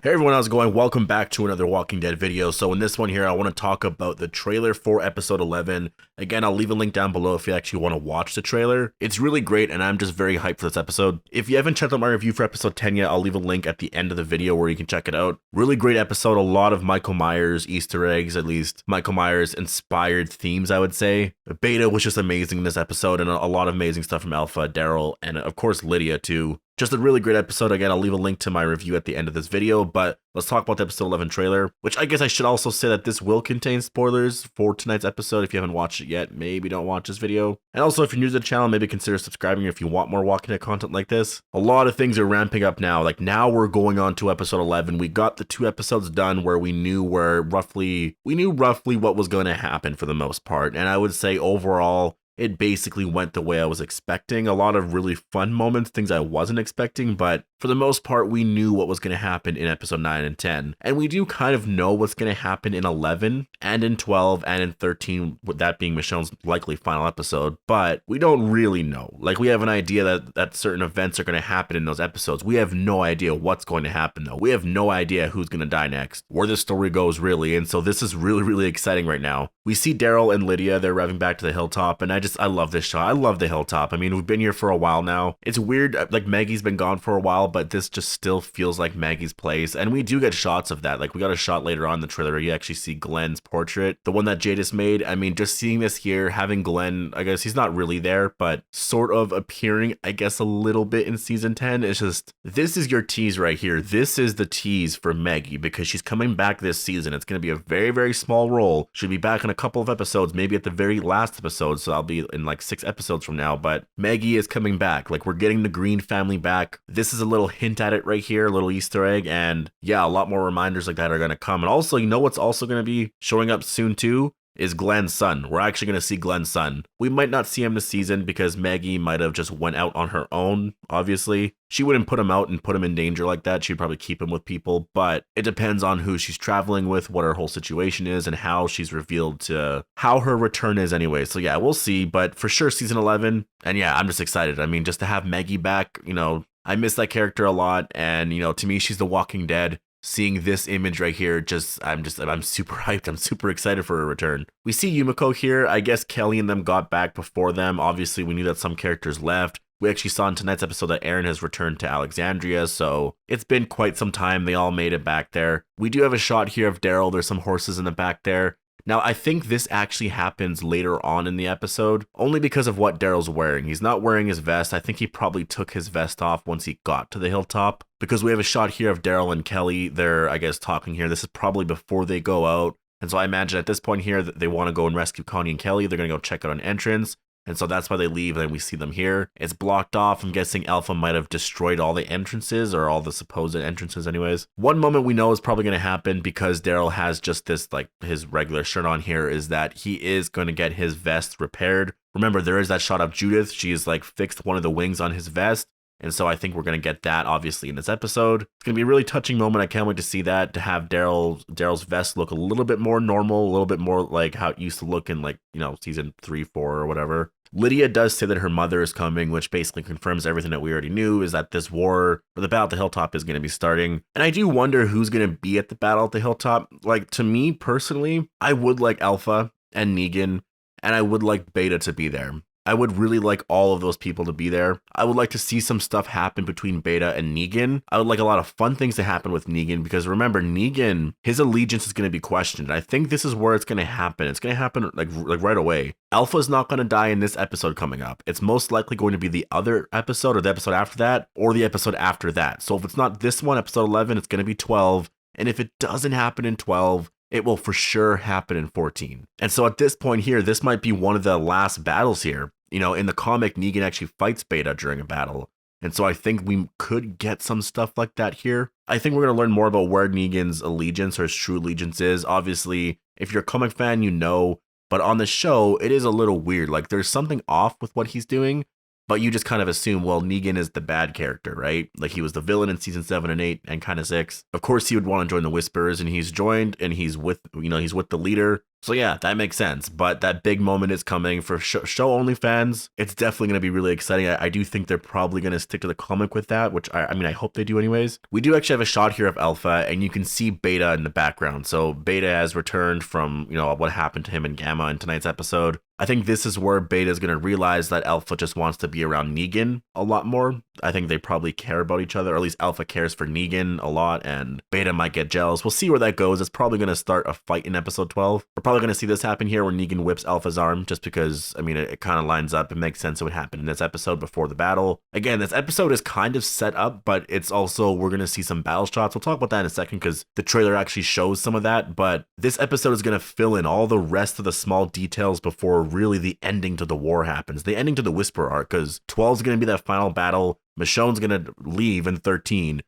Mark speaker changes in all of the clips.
Speaker 1: Hey everyone, how's it going? Welcome back to another Walking Dead video. So in this one here, I want to talk about the trailer for episode 11. Again, I'll leave a link down below if you actually want to watch the trailer. It's really great and I'm just very hyped for this episode. If you haven't checked out my review for episode 10 yet, I'll leave a link at the end of the video where you can check it out. Really great episode, a lot of Michael Myers Easter eggs, at least Michael Myers inspired themes, I would say. Beta was just amazing in this episode and a lot of amazing stuff from Alpha, Daryl, and of course Lydia too. Just a really great episode. Again, I'll leave a link to my review at the end of this video, but let's talk about the episode 11 trailer, which I guess I should also say that this will contain spoilers for tonight's episode. If you haven't watched it yet, maybe don't watch this video. And also, if you're new to the channel, maybe consider subscribing if you want more Walking Dead content like this. A lot of things are ramping up now. Like now we're going on to episode 11. We got the 2 episodes done where we knew roughly what was going to happen for the most part. And I would say overall, it basically went the way I was expecting. A lot of really fun moments, things I wasn't expecting, but for the most part, we knew what was going to happen in episode 9 and 10. And we do kind of know what's going to happen in 11 and in 12 and in 13, with that being Michonne's likely final episode, but we don't really know. Like, we have an idea that certain events are going to happen in those episodes. We have no idea what's going to happen, though. We have no idea who's going to die next, where the story goes, really. And so this is really, really exciting right now. We see Daryl and Lydia, they're revving back to the Hilltop, and I love this shot. I love the Hilltop. I mean, we've been here for a while now. It's weird, like Maggie's been gone for a while, but this just still feels like Maggie's place. And we do get shots of that. Like we got a shot later on in the trailer where you actually see Glenn's portrait, the one that Jadis made. I mean, just seeing this here, having Glenn, I guess he's not really there, but sort of appearing, I guess, a little bit in season 10. It's just, this is your tease right here. This is the tease for Maggie because she's coming back this season. It's going to be a very, very small role. She'll be back in a couple of episodes, maybe at the very last episode. So I'll be in like 6 episodes from now, but Maggie is coming back. Like we're getting the Green family back. This is a little hint at it right here, a little Easter egg, and yeah, a lot more reminders like that are going to come. And also, you know what's also going to be showing up soon too? Is Glenn's son. We're actually going to see Glenn's son. We might not see him this season because Maggie might have just went out on her own, obviously. She wouldn't put him out and put him in danger like that. She'd probably keep him with people, but it depends on who she's traveling with, what her whole situation is, and how she's revealed to how her return is anyway. So yeah, we'll see, but for sure season 11. And yeah, I'm just excited. I mean, just to have Maggie back, you know, I miss that character a lot. And, you know, to me, she's the Walking Dead. Seeing this image right here, I'm super hyped. I'm super excited for her return. We see Yumiko here. I guess Kelly and them got back before them. Obviously, we knew that some characters left. We actually saw in tonight's episode that Aaron has returned to Alexandria, so it's been quite some time. They all made it back there. We do have a shot here of Daryl. There's some horses in the back there. Now, I think this actually happens later on in the episode, only because of what Daryl's wearing. He's not wearing his vest. I think he probably took his vest off once he got to the Hilltop, because we have a shot here of Daryl and Kelly. They're, I guess, talking here. This is probably before they go out. And so I imagine at this point here that they want to go and rescue Connie and Kelly. They're going to go check out an entrance. And so that's why they leave, and then we see them here. It's blocked off. I'm guessing Alpha might have destroyed all the entrances, or all the supposed entrances anyways. One moment we know is probably going to happen because Daryl has just this, like, his regular shirt on here, is that he is going to get his vest repaired. Remember, there is that shot of Judith. She's, like, fixed one of the wings on his vest. And so I think we're going to get that, obviously, in this episode. It's going to be a really touching moment. I can't wait to see that, to have Daryl's vest look a little bit more normal, a little bit more like how it used to look in, like, you know, season 3, 4, or whatever. Lydia does say that her mother is coming, which basically confirms everything that we already knew, is that this war, or the battle at the Hilltop, is going to be starting. And I do wonder who's going to be at the battle at the Hilltop. Like, to me, personally, I would like Alpha and Negan, and I would like Beta to be there. I would really like all of those people to be there. I would like to see some stuff happen between Beta and Negan. I would like a lot of fun things to happen with Negan, because remember, Negan, his allegiance is going to be questioned. I think this is where it's going to happen. It's going to happen like right away. Alpha's not going to die in this episode coming up. It's most likely going to be the other episode, or the episode after that, or the episode after that. So if it's not this one, episode 11, it's going to be 12. And if it doesn't happen in 12, it will for sure happen in 14. And so at this point here, this might be one of the last battles here. You know, in the comic, Negan actually fights Beta during a battle. And so I think we could get some stuff like that here. I think we're going to learn more about where Negan's allegiance, or his true allegiance, is. Obviously, if you're a comic fan, you know. But on the show, it is a little weird. Like, there's something off with what he's doing. But you just kind of assume, well, Negan is the bad character, right? Like, he was the villain in season 7 and 8 and kind of 6. Of course, he would want to join the Whisperers, and he's joined, and he's with the leader. So yeah, that makes sense. But that big moment is coming for show only fans. It's definitely going to be really exciting. I do think they're probably going to stick to the comic with that, which I mean, I hope they do anyways. We do actually have a shot here of Alpha, and you can see Beta in the background. So Beta has returned from, what happened to him and Gamma in tonight's episode. I think this is where Beta is going to realize that Alpha just wants to be around Negan a lot more. I think they probably care about each other, or at least Alpha cares for Negan a lot, and Beta might get jealous. We'll see where that goes. It's probably going to start a fight in episode 12. We're probably going to see this happen here where Negan whips Alpha's arm, just because, I mean, it kind of lines up. It makes sense it would happen in this episode before the battle. Again, this episode is kind of set up, but it's also, we're going to see some battle shots. We'll talk about that in a second, because the trailer actually shows some of that, but this episode is going to fill in all the rest of the small details before really the ending to the war happens, the ending to the Whisper arc, because 12 is going to be that final battle. Michonne's going to leave in 13.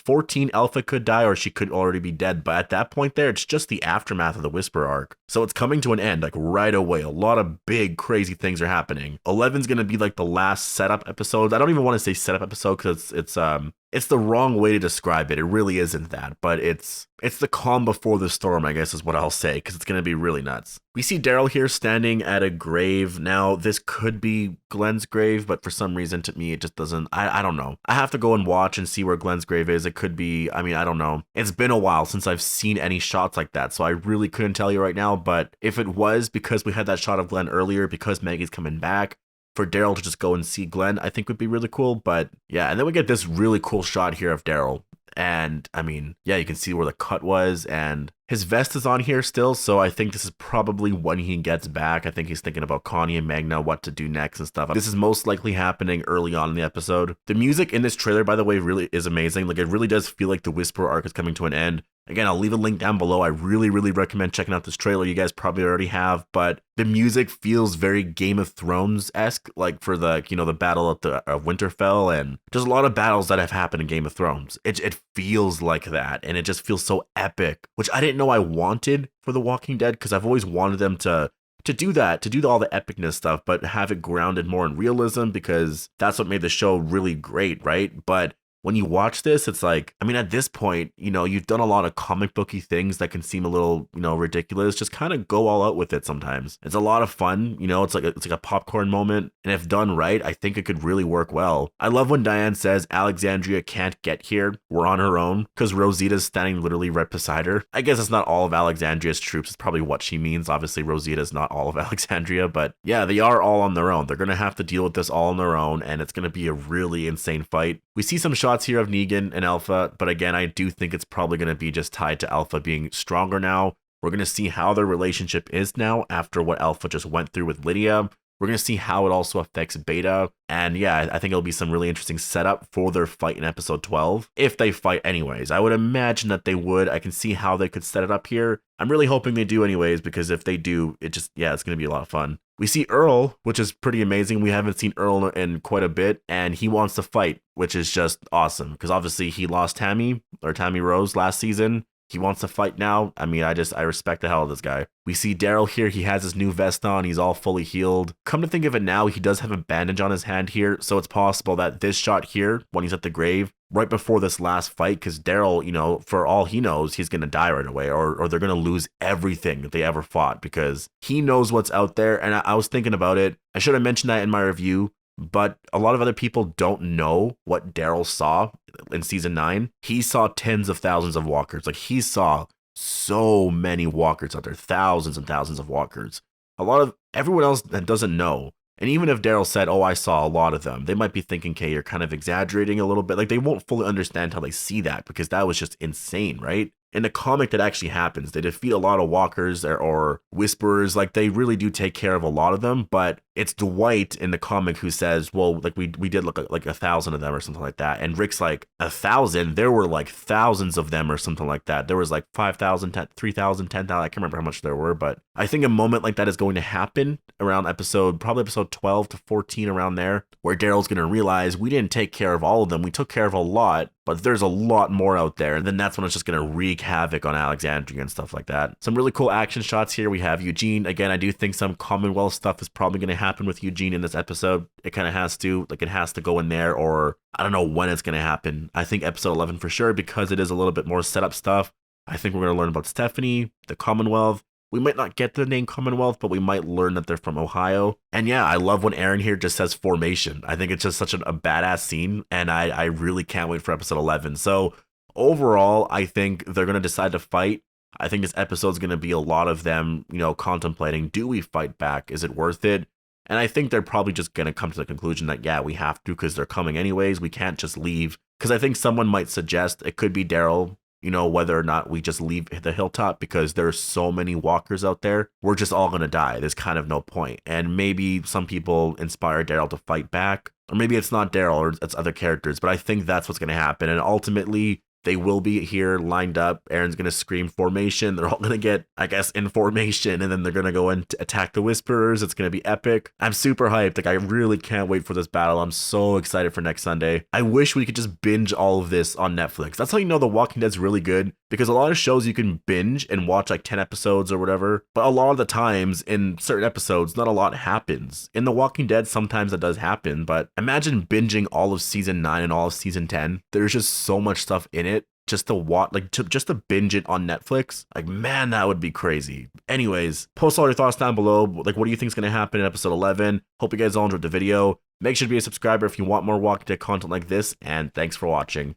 Speaker 1: 14, Alpha could die, or she could already be dead, but at that point there, it's just the aftermath of the Whisper arc. So it's coming to an end, like right away. A lot of big, crazy things are happening. 11's gonna be like the last setup episode. I don't even want to say setup episode, because it's the wrong way to describe it. It really isn't that, but it's the calm before the storm, I guess is what I'll say, because it's going to be really nuts. We see Daryl here standing at a grave. Now, this could be Glenn's grave, but for some reason, to me, it just doesn't, I don't know. I have to go and watch and see where Glenn's grave is. It could be, I mean, I don't know. It's been a while since I've seen any shots like that, so I really couldn't tell you right now, but if it was because we had that shot of Glenn earlier, because Maggie's coming back, for Daryl to just go and see Glenn, I think would be really cool. But yeah, and then we get this really cool shot here of Daryl. And I mean, yeah, you can see where the cut was, and his vest is on here still. So I think this is probably when he gets back. I think he's thinking about Connie and Magna, what to do next and stuff. This is most likely happening early on in the episode. The music in this trailer, by the way, really is amazing. Like, it really does feel like the Whisper arc is coming to an end. Again, I'll leave a link down below. I really, really recommend checking out this trailer. You guys probably already have, but the music feels very Game of Thrones-esque, like for the, the battle at the Winterfell, and there's a lot of battles that have happened in Game of Thrones. It feels like that, and it just feels so epic, which I didn't know I wanted for The Walking Dead, because I've always wanted them to do that, to do all the epicness stuff, but have it grounded more in realism, because that's what made the show really great, right? But when you watch this, it's like, I mean, at this point, you've done a lot of comic booky things that can seem a little, ridiculous. Just kind of go all out with it sometimes. It's a lot of fun, it's like a popcorn moment. And if done right, I think it could really work well. I love when Diane says Alexandria can't get here. We're on her own, because Rosita's standing literally right beside her. I guess it's not all of Alexandria's troops. It's probably what she means. Obviously, Rosita's not all of Alexandria, but yeah, they are all on their own. They're going to have to deal with this all on their own, and it's going to be a really insane fight. We see some shots here of Negan and Alpha, but again, I do think it's probably going to be just tied to Alpha being stronger now. We're going to see how their relationship is now after what Alpha just went through with Lydia. We're going to see how it also affects Beta. And yeah, I think it'll be some really interesting setup for their fight in episode 12. If they fight anyways. I would imagine that they would. I can see how they could set it up here. I'm really hoping they do anyways, because if they do, it's going to be a lot of fun. We see Earl, which is pretty amazing. We haven't seen Earl in quite a bit, and he wants to fight, which is just awesome, because obviously he lost Tammy Rose last season. He wants to fight now. I mean, I respect the hell of this guy. We see Daryl here. He has his new vest on. He's all fully healed. Come to think of it now, he does have a bandage on his hand here. So it's possible that this shot here, when he's at the grave, right before this last fight, because Daryl, for all he knows, he's going to die right away, or they're going to lose everything that they ever fought, because he knows what's out there. And I was thinking about it. I should have mentioned that in my review, but a lot of other people don't know what Daryl saw in season 9. He saw tens of thousands of walkers. Like, he saw so many walkers out there, thousands and thousands of walkers. A lot of everyone else that doesn't know. And even if Daryl said, oh, I saw a lot of them, they might be thinking, okay, you're kind of exaggerating a little bit. Like, they won't fully understand how they see that, because that was just insane, right? In the comic, that actually happens. They defeat a lot of walkers or whisperers. Like, they really do take care of a lot of them, but it's Dwight in the comic who says, well, like, we did look like 1,000 of them or something like that. And Rick's like, 1,000? There were like thousands of them or something like that. There was like 5,000, 3,000, 10,000. I can't remember how much there were, but I think a moment like that is going to happen around probably episode 12 to 14, around there, where Daryl's going to realize we didn't take care of all of them. We took care of a lot, but there's a lot more out there. And then that's when it's just going to wreak havoc on Alexandria and stuff like that. Some really cool action shots here. We have Eugene. Again, I do think some Commonwealth stuff is probably going to happen with Eugene in this episode. It kind of has to. Like, it has to go in there, or I don't know when it's going to happen. I think episode 11 for sure, because it is a little bit more setup stuff. I think we're going to learn about Stephanie, the Commonwealth. We might not get the name Commonwealth, but we might learn that they're from Ohio. And yeah, I love when Aaron here just says formation. I think it's just such a badass scene, and I really can't wait for episode 11. So overall, I think they're going to decide to fight. I think this episode's going to be a lot of them, contemplating, do we fight back? Is it worth it? And I think they're probably just going to come to the conclusion that, yeah, we have to because they're coming anyways. We can't just leave. Because I think someone might suggest it could be Daryl, whether or not we just leave the hilltop because there's so many walkers out there. We're just all going to die. There's kind of no point. And maybe some people inspire Daryl to fight back. Or maybe it's not Daryl or it's other characters. But I think that's what's going to happen. And ultimately, they will be here lined up. Aaron's going to scream formation. They're all going to get, I guess, in formation. And then they're going to go and attack the Whisperers. It's going to be epic. I'm super hyped. Like, I really can't wait for this battle. I'm so excited for next Sunday. I wish we could just binge all of this on Netflix. That's how you know The Walking Dead's really good. Because a lot of shows you can binge and watch like 10 episodes or whatever. But a lot of the times in certain episodes, not a lot happens. In The Walking Dead, sometimes that does happen. But imagine binging all of season 9 and all of season 10. There's just so much stuff in it. Just to watch, just to binge it on Netflix, like, man, that would be crazy. Anyways, post all your thoughts down below. Like, what do you think is going to happen in episode 11? Hope you guys all enjoyed the video. Make sure to be a subscriber if you want more Walking Dead content like this, and thanks for watching.